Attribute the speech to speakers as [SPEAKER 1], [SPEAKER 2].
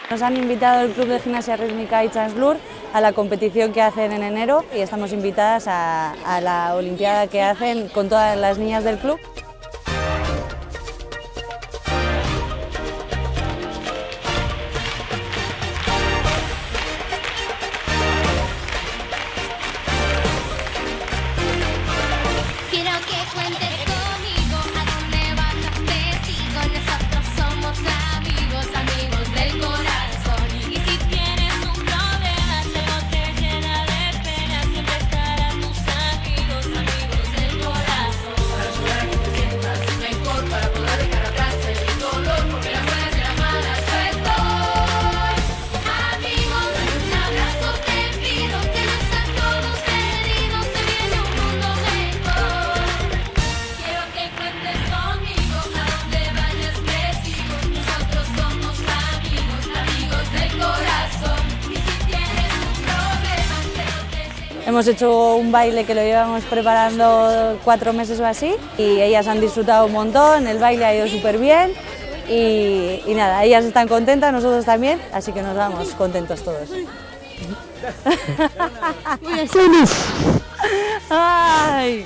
[SPEAKER 1] Nos han invitado el Club de Gimnasia Rítmica Itxaslur a la competición que hacen en enero y estamos invitadas a la olimpiada que hacen con todas las niñas del club.
[SPEAKER 2] Quiero que cuentes conmigo, a dónde vayas te sigo, nosotros somos amigos, amigos del corazón. Y si tienes un problema, si algo te llena de pena, siempre estarán tus amigos, amigos del corazón. Para ayudar a que te sientas mejor, para poder dejar atrás el dolor, porque las buenas y las malas yo estoy. Amigos, un abrazo te pido, que no están todos perdidos, se viene un mundo mejor. Quiero que cuentes conmigo, a donde vayas te sigo, nosotros somos amigos, amigos del corazón. Y si tienes un problema, que no te llegue.
[SPEAKER 1] Hemos hecho un baile que lo llevamos preparando 4 meses o así y ellas han disfrutado un montón, el baile ha ido súper bien y nada, ellas están contentas, nosotros también, así que nos vamos contentos todos. ¡Ay!